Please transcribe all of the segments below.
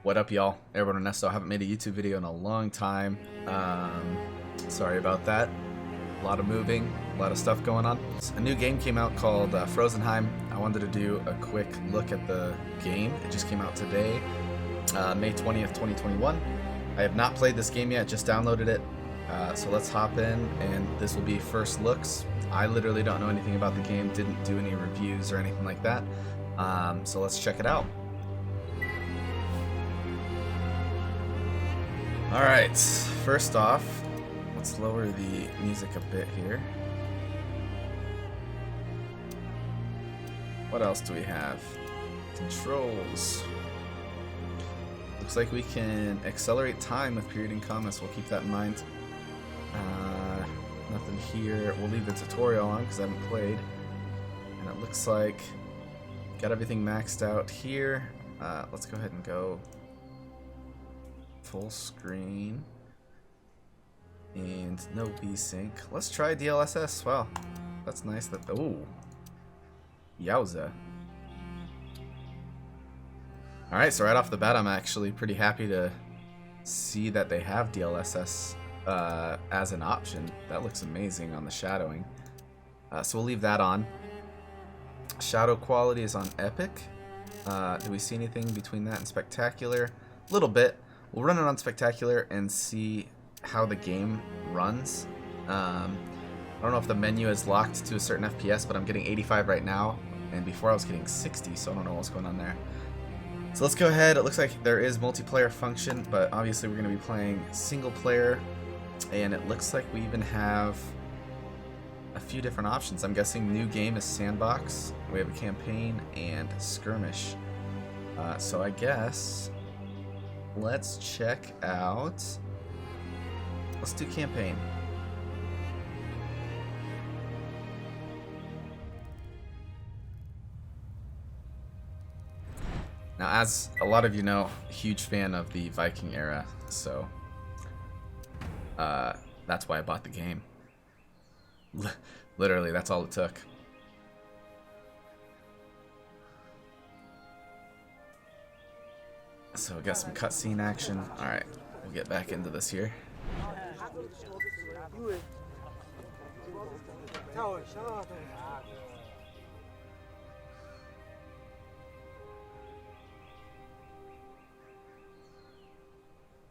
What up, y'all? AirborneErnesto. I haven't made a YouTube video in a long time. Sorry about that. A lot of moving, a lot of stuff going on. A new game came out called Frozenheim. I wanted to do a quick look at the game. It just came out today, May 20th, 2021. I have not played this game yet, just downloaded it. So let's hop in, and this will be first looks. I literally don't know anything about the game, didn't do any reviews or anything like that. So let's check it out. Alright, first off, let's lower the music a bit here. What else do we have? Controls. Looks like we can accelerate time with period and commas. We'll keep that in mind. Nothing here. We'll leave the tutorial on because I haven't played. And it looks like got everything maxed out here. Let's go ahead and go full screen. And no VSync. Let's try DLSS. Wow, that's nice. That yowza. All right, so right off the bat, I'm actually pretty happy to see that they have DLSS as an option. That looks amazing on the shadowing. So we'll leave that on. Shadow quality is on epic. Do we see anything between that and spectacular? A little bit. We'll run it on spectacular and see how the game runs. I don't know if the menu is locked to a certain FPS, but I'm getting 85 right now, and before I was getting 60, so I don't know what's going on there. So let's go ahead. It looks like there is multiplayer function, but obviously we're going to be playing single player, and it looks like we even have a few different options. I'm guessing new game is sandbox. We have a campaign and skirmish. So I guess let's check out. Let's do campaign. Now, as a lot of you know, huge fan of the Viking era, so that's why I bought the game. Literally, that's all it took. So we got some cutscene action. All right, we'll get back into this here.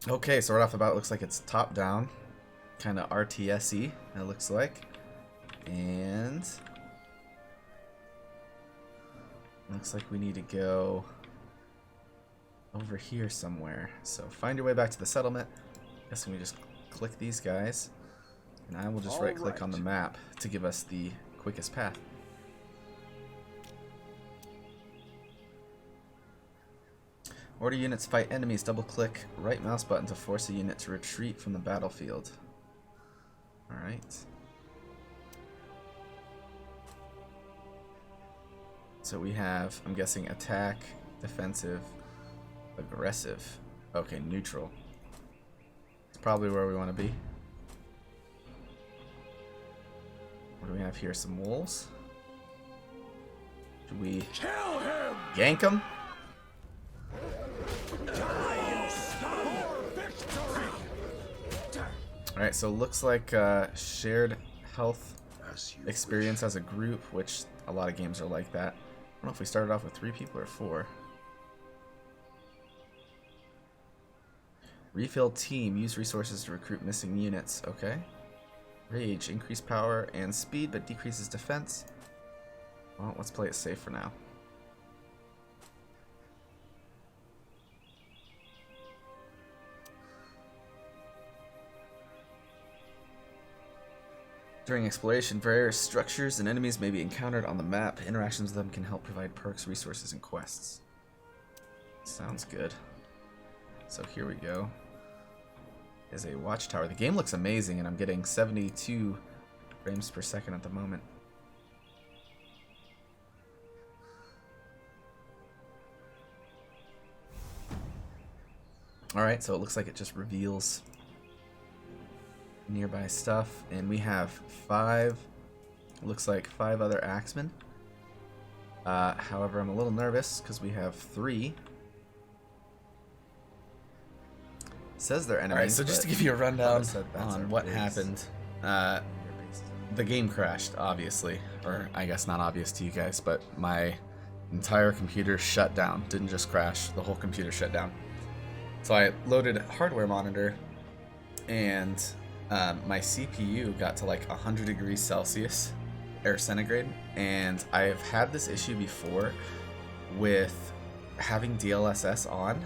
Okay, so right off the bat, it looks like it's top down, kind of RTS-y, it looks like. And looks like we need to go over here somewhere. So find your way back to the settlement. Guessing we just click these guys, and I will just right click on the map to give us the quickest path. Order units fight enemies. Double click right mouse button to force a unit to retreat from the battlefield. Alright. So we have, I'm guessing, attack, defensive, aggressive. Okay, neutral. It's probably where we want to be. What do we have here? Some wolves? Should we kill him? Gank them? Alright, so it looks like shared health experience as a group, which a lot of games are like that. I don't know if we started off with 3 people or 4. Refill team. Use resources to recruit missing units. Okay. Rage. Increase power and speed, but decreases defense. Well, let's play it safe for now. During exploration, various structures and enemies may be encountered on the map. Interactions with them can help provide perks, resources, and quests. Sounds good. So here we go. Is a watchtower. The game looks amazing, and I'm getting 72 frames per second at the moment. Alright, so it looks like it just reveals nearby stuff, and we have 5, looks like 5 other axemen. However, I'm a little nervous because we have 3 says they're enemies. Alright, so just to give you a rundown on what base. happened, the game crashed, obviously. Or, I guess not obvious to you guys, but my entire computer shut down. Didn't just crash, the whole computer shut down. So I loaded hardware monitor, and my CPU got to like 100 degrees Celsius, or centigrade, and I've had this issue before with having DLSS on,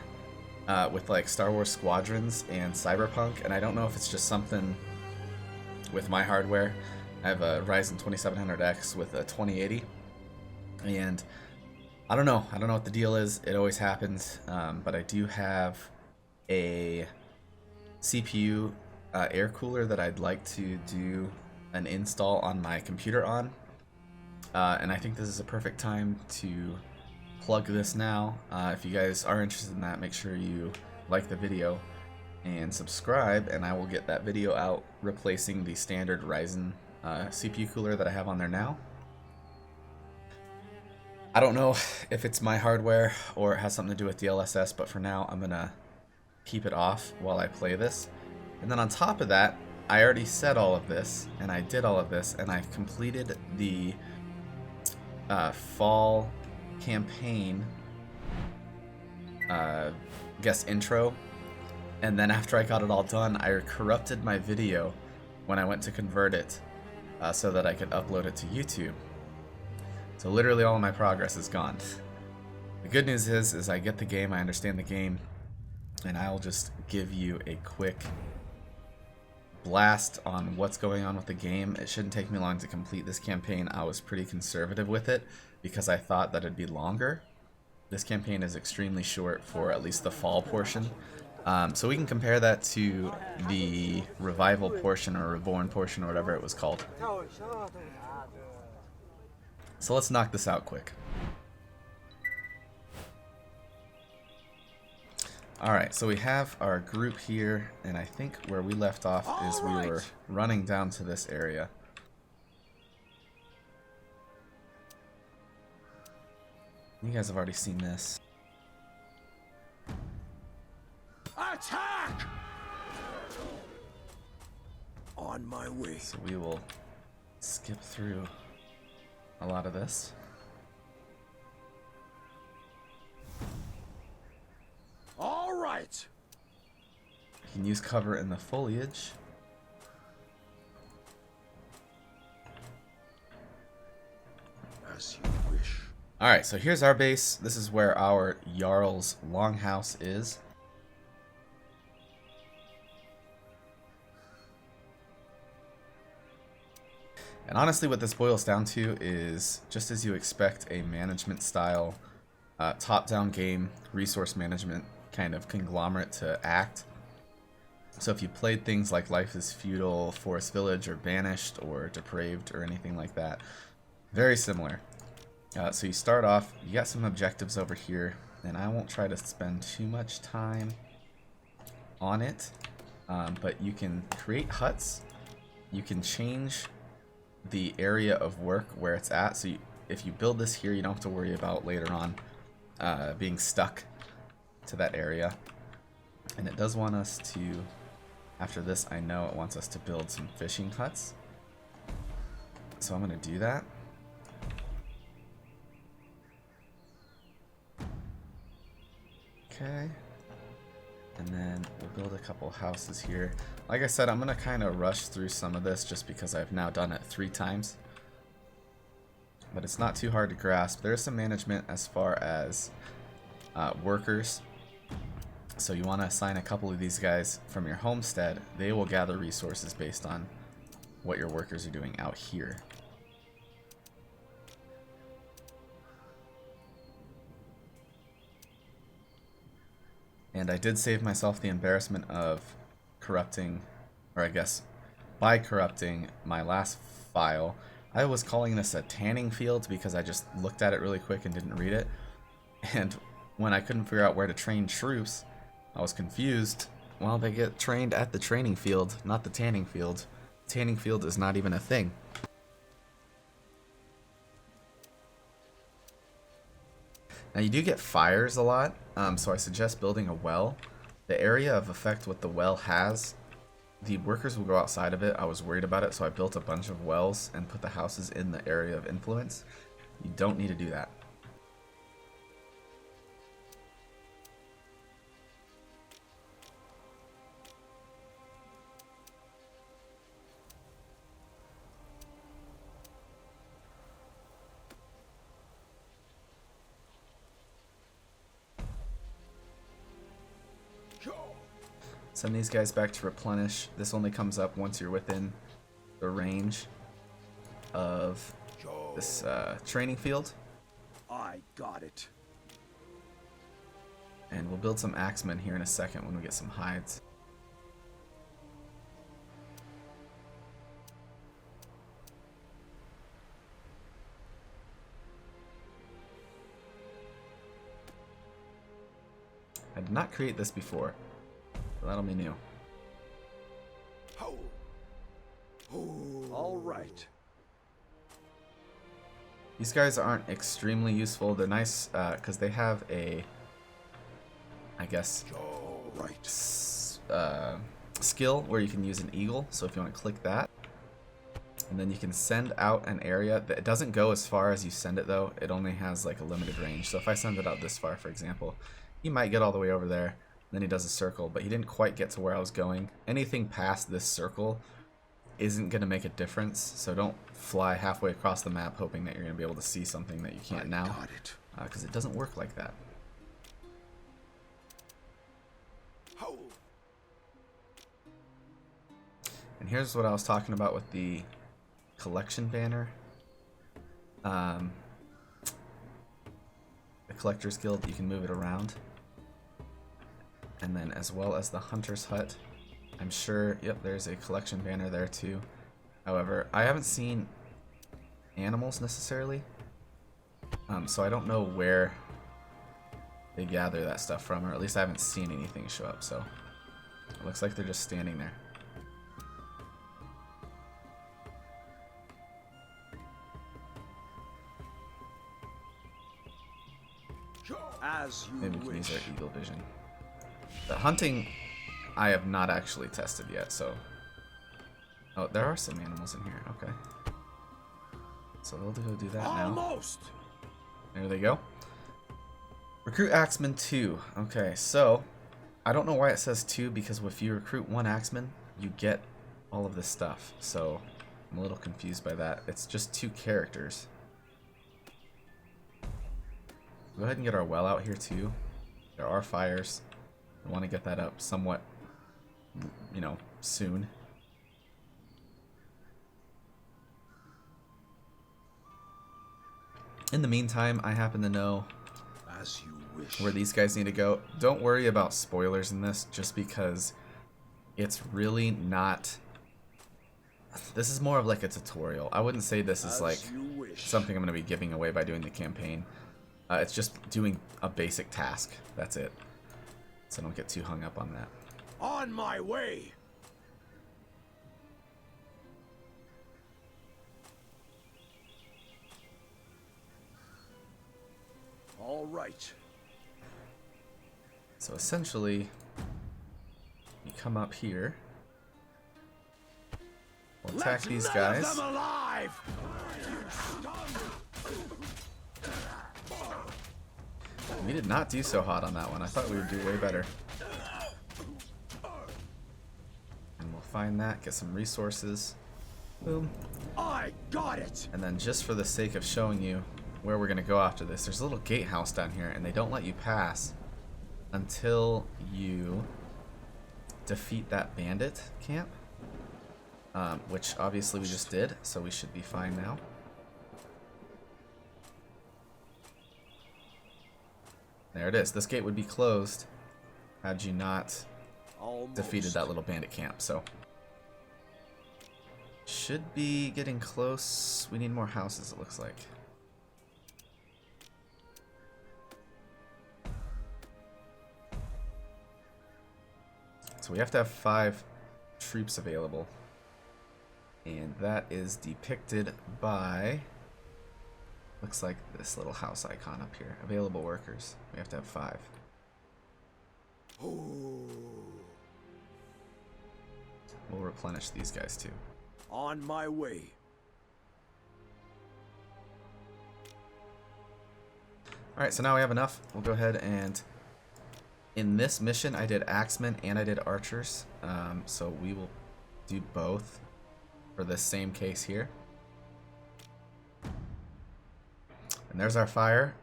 with like Star Wars Squadrons and Cyberpunk, and I don't know if it's just something with my hardware. I have a Ryzen 2700X with a 2080, and I don't know what the deal is. It always happens, but I do have a CPU air cooler that I'd like to do an install on my computer on, and I think this is a perfect time to plug this now. If you guys are interested in that, make sure you like the video and subscribe, and I will get that video out replacing the standard Ryzen CPU cooler that I have on there now. I don't know if it's my hardware or it has something to do with DLSS, but for now I'm gonna keep it off while I play this. And then on top of that, I already said all of this, and I did all of this, and I completed the fall campaign guest intro, and then after I got it all done, I corrupted my video when I went to convert it so that I could upload it to YouTube. So literally all of my progress is gone. The good news is I get the game, I understand the game, and I'll just give you a quick blast on what's going on with the game. It shouldn't take me long to complete this campaign. I was pretty conservative with it because I thought that it'd be longer. This campaign is extremely short for at least the fall portion. So we can compare that to the revival portion or reborn portion or whatever it was called. So let's knock this out quick. Alright, so we have our group here, and I think where we left off is we were running down to this area. You guys have already seen this. Attack! On my way. So we will skip through a lot of this. All right. You can use cover in the foliage. As you wish. Alright, so here's our base. This is where our Jarl's longhouse is. And honestly, what this boils down to is just as you expect a management style, top-down game, resource management kind of conglomerate to act. So if you played things like Life is Feudal, Forest Village, or Banished, or Depraved, or anything like that, very similar. So you start off, you got some objectives over here, and I won't try to spend too much time on it, but you can create huts, you can change the area of work where it's at, so if you build this here, you don't have to worry about later on being stuck to that area. And it does want us to, after this, I know it wants us to build some fishing huts, so I'm going to do that. Okay, and then we'll build a couple houses here. Like I said, I'm going to kind of rush through some of this just because I've now done it 3 times. But it's not too hard to grasp. There's some management as far as workers. So you want to assign a couple of these guys from your homestead. They will gather resources based on what your workers are doing out here. And I did save myself the embarrassment of corrupting, or I guess by corrupting my last file. I was calling this a tanning field because I just looked at it really quick and didn't read it. And when I couldn't figure out where to train troops, I was confused. Well, they get trained at the training field, not the tanning field. Tanning field is not even a thing. Now you do get fires a lot, so I suggest building a well The area of effect what the well has, the workers will go outside of it. I was worried about it, so I built a bunch of wells and put the houses in the area of influence. You don't need to do that. Send these guys back to replenish. This only comes up once you're within the range of this training field. I got it. And we'll build some axemen here in a second when we get some hides. I did not create this before, so that'll be new. All right. These guys aren't extremely useful. They're nice because they have a, I guess, skill where you can use an eagle. So if you want to click that, and then you can send out an area. It doesn't go as far as you send it though. It only has like a limited range. So if I send it out this far, for example, he might get all the way over there. Then he does a circle, but he didn't quite get to where I was going. Anything past this circle isn't going to make a difference, so don't fly halfway across the map hoping that you're going to be able to see something that you can't now, because it doesn't work like that. And here's what I was talking about with the collection banner. The Collector's Guild, you can move it around. And then as well as the Hunter's Hut. I'm sure, yep, there's a collection banner there too. However, I haven't seen animals necessarily. So I don't know where they gather that stuff from, or at least I haven't seen anything show up, so it looks like they're just standing there. Maybe we can use our eagle vision. The hunting, I have not actually tested yet, so... Oh, there are some animals in here, okay. So they'll go do that now. There they go. Recruit Axeman 2. Okay, so... I don't know why it says 2, because if you recruit 1 Axeman, you get all of this stuff. So, I'm a little confused by that. It's just 2 characters. Go ahead and get our well out here too. There are fires. I want to get that up somewhat, you know, soon. In the meantime, I happen to know As you wish. where these guys need to go. Don't worry about spoilers in this, just because it's really not... This is more of like a tutorial. I wouldn't say this is like something I'm going to be giving away by doing the campaign. It's just doing a basic task. That's it. So don't get too hung up on that. On my way. All right. So essentially, you come up here. We'll attack these guys. Let them alive. We did not do so hot on that one. I thought we would do way better. And we'll find that, get some resources. Boom. I got it. And then just for the sake of showing you where we're going to go after this, there's a little gatehouse down here, and they don't let you pass until you defeat that bandit camp. Which obviously we just did, so we should be fine now. There it is. This gate would be closed had you not defeated that little bandit camp, so... Should be getting close. We need more houses, it looks like. So we have to have 5 troops available. And that is depicted by... Looks like this little house icon up here. Available workers. We have to have 5. We'll replenish these guys too. On my way. Alright, so now we have enough. We'll go ahead and... In this mission, I did axemen and I did archers. So we will do both for this same case here. And there's our fire.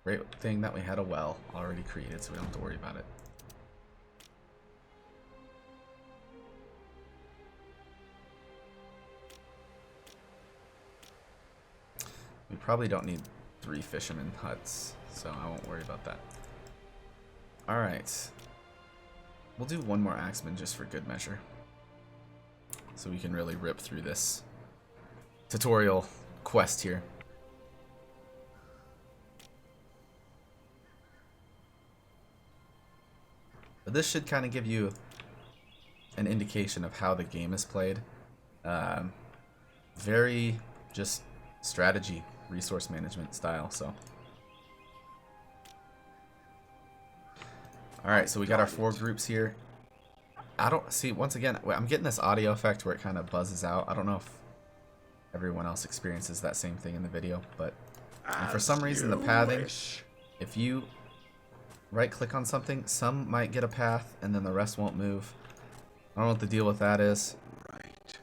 Great thing that we had a well already created, so we don't have to worry about it. We probably don't need 3 fisherman huts, so I won't worry about that. Alright. We'll do one more axeman just for good measure. So we can really rip through this tutorial quest here. But this should kind of give you an indication of how the game is played. Very just strategy, resource management style, so. Alright, so we got our 4 groups here. I don't see, once again, I'm getting this audio effect where it kind of buzzes out. I don't know if everyone else experiences that same thing in the video, but for some reason the pathing, if you right click on something, some might get a path and then the rest won't move. I don't know what the deal with that is. Right.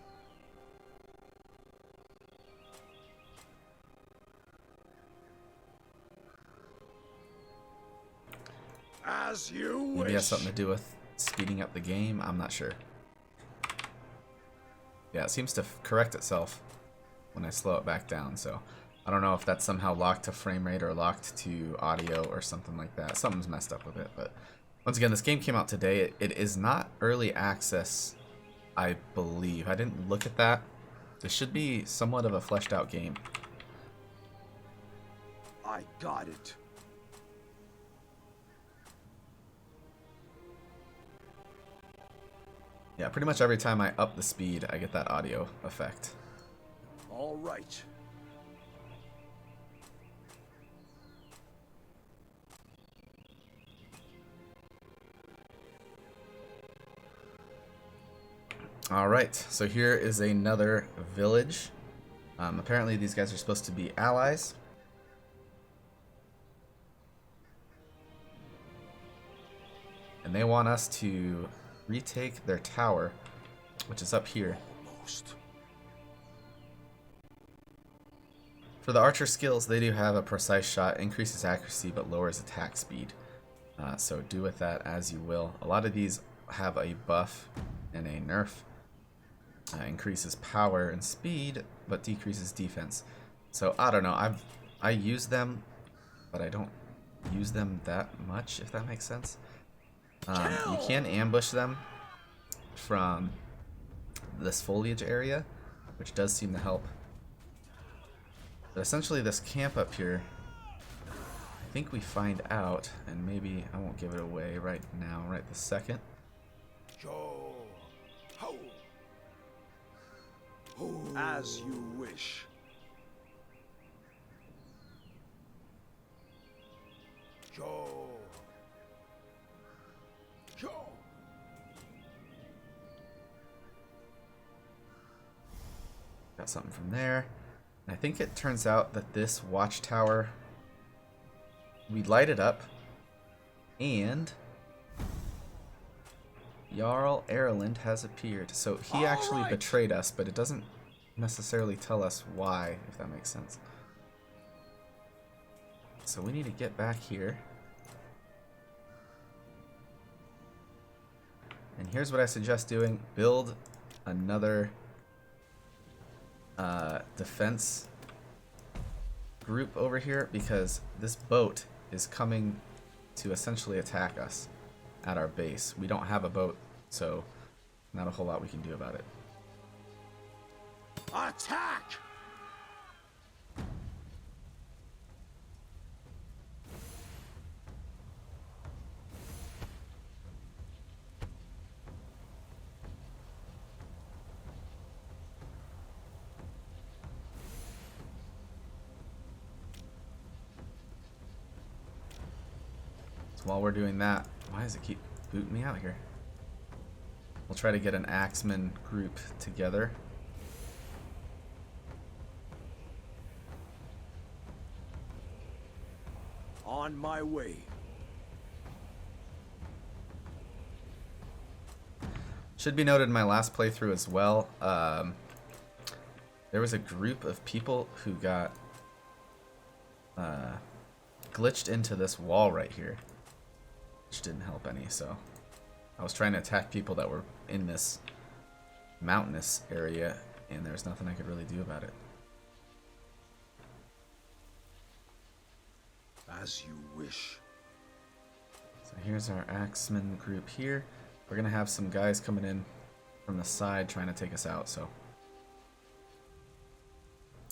As you wish. Maybe it has something to do with speeding up the game. I'm not sure. Yeah, it seems to correct itself when I slow it back down, so I don't know if that's somehow locked to frame rate or locked to audio or something like that. Something's messed up with it, but once again, this game came out today. It is not early access, I believe. I didn't look at that. This should be somewhat of a fleshed out game. I got it. Yeah, pretty much every time I up the speed, I get that audio effect. All right. Alright, so here is another village. Apparently these guys are supposed to be allies. And they want us to retake their tower, which is up here. Almost. For the archer skills, they do have a precise shot, increases accuracy, but lowers attack speed. So do with that as you will. A lot of these have a buff and a nerf. Increases power and speed, but decreases defense. So I don't know. I use them, but I don't use them that much, if that makes sense. You can ambush them from this foliage area, which does seem to help. But essentially this camp up here, I think we find out, and maybe I won't give it away right now, right this second. As you wish. Got something from there. And I think it turns out that this watchtower, we light it up, and Jarl Erland has appeared. So he actually betrayed us, but it doesn't necessarily tell us why, if that makes sense. So we need to get back here. And here's what I suggest doing. Build another defense group over here, because this boat is coming to essentially attack us at our base. We don't have a boat, so not a whole lot we can do about it. Attack! So while we're doing that, why does it keep boot me out here. We'll try to get an axeman group together. On my way. Should be noted in my last playthrough as well, there was a group of people who got glitched into this wall right here, which didn't help any. So I was trying to attack people that were in this mountainous area, and there's nothing I could really do about it. As you wish. So here's our axeman group here. We're gonna have some guys coming in from the side trying to take us out, so.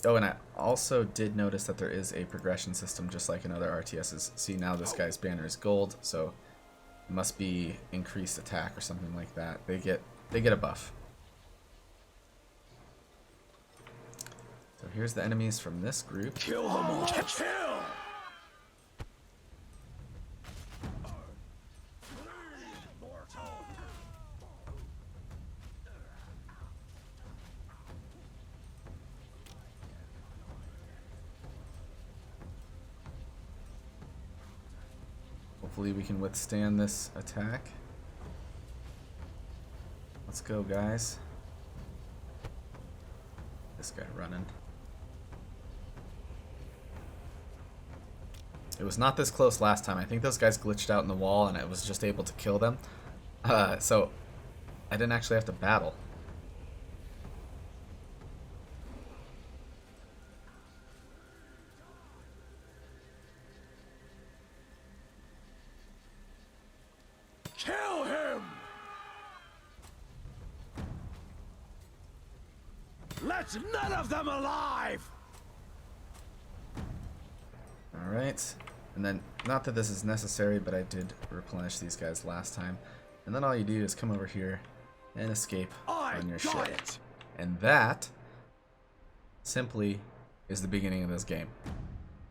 Oh, and I also did notice that there is a progression system just like in other RTSs. See, now this guy's banner is gold, so it must be increased attack or something like that. They get a buff. So here's the enemies from this group. Kill them all. Kill! Hopefully we can withstand this attack. Let's go, guys. This guy running. It was not this close last time. I think those guys glitched out in the wall and I was just able to kill them. So I didn't actually have to battle. Kill him! Let none of them alive! Alright. And then, not that this is necessary, but I did replenish these guys last time. And then all you do is come over here and escape on your ship. It. And that simply is the beginning of this game.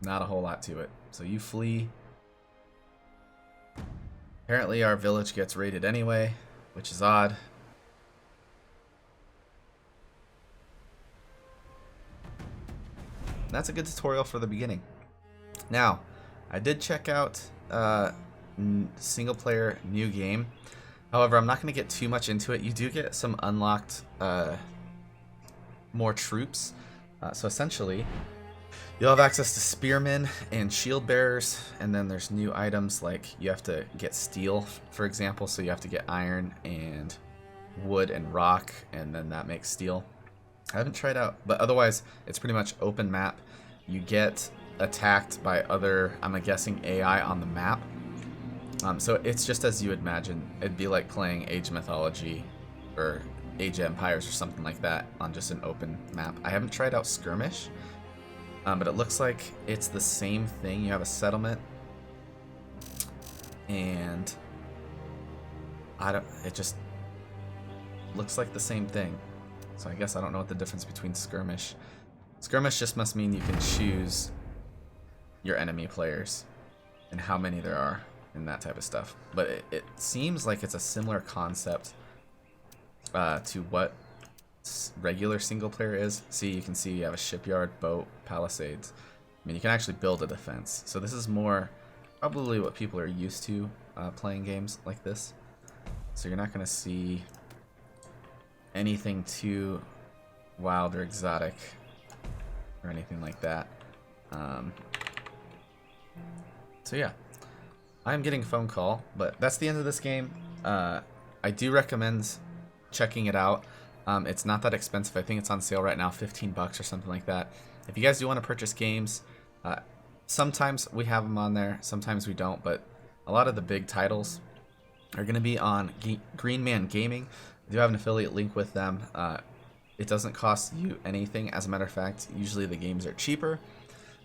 Not a whole lot to it. So you flee. Apparently our village gets raided anyway, which is odd. That's a good tutorial for the beginning. Now, I did check out single player new game. However, I'm not going to get too much into it. You do get some unlocked more troops. So essentially, you'll have access to spearmen and shield bearers, and then there's new items like you have to get steel, for example, so you have to get iron and wood and rock, and then that makes steel. I haven't tried out, but otherwise it's pretty much open map. You get attacked by other, I'm guessing, AI on the map. So it's just as you would imagine. It'd be like playing Age of Mythology or Age of Empires or something like that on just an open map. I haven't tried out Skirmish, but it looks like it's the same thing. You have a settlement, and it just looks like the same thing. So I guess I don't know what the difference between Skirmish. Skirmish just must mean you can choose your enemy players and how many there are and that type of stuff. But it seems like it's a similar concept to what regular single player is. See, you can see you have a shipyard, boat, palisades. I mean, you can actually build a defense. So this is more probably what people are used to playing games like this. So you're not going to see anything too wild or exotic or anything like that. So yeah, I'm getting a phone call, but that's the end of this game. I do recommend checking it out. It's not that expensive. I think it's on sale right now, 15 bucks or something like that. If you guys do want to purchase games, sometimes we have them on there, sometimes we don't, but a lot of the big titles are going to be on Green Man Gaming. I do have an affiliate link with them. It doesn't cost you anything. As a matter of fact, usually the games are cheaper,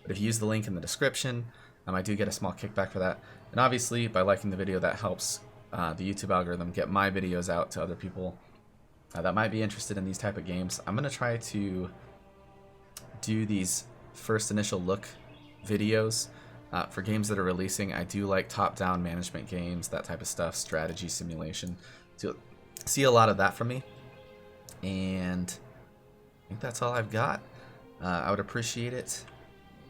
but if you use the link in the description, I do get a small kickback for that. And obviously, by liking the video, that helps the YouTube algorithm get my videos out to other people that might be interested in these type of games. I'm going to try to do these first initial look videos For games that are releasing, I do like top-down management games, that type of stuff, strategy simulation. So see a lot of that from me. And I think that's all I've got. I would appreciate it.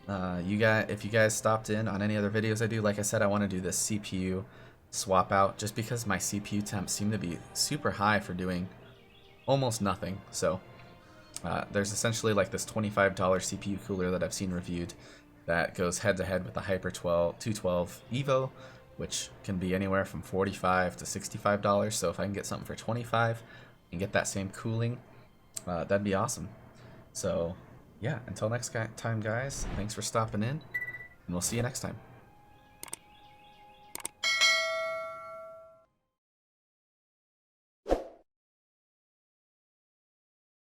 If you guys stopped in on any other videos I do, like I said, I want to do this CPU swap out just because my CPU temps seem to be super high for doing almost nothing. So there's essentially like this $25 CPU cooler that I've seen reviewed that goes head to head with the Hyper 212 Evo, which can be anywhere from $45 to $65. So if I can get something for $25 and get that same cooling, that'd be awesome. So yeah, until next time, guys, thanks for stopping in, and we'll see you next time.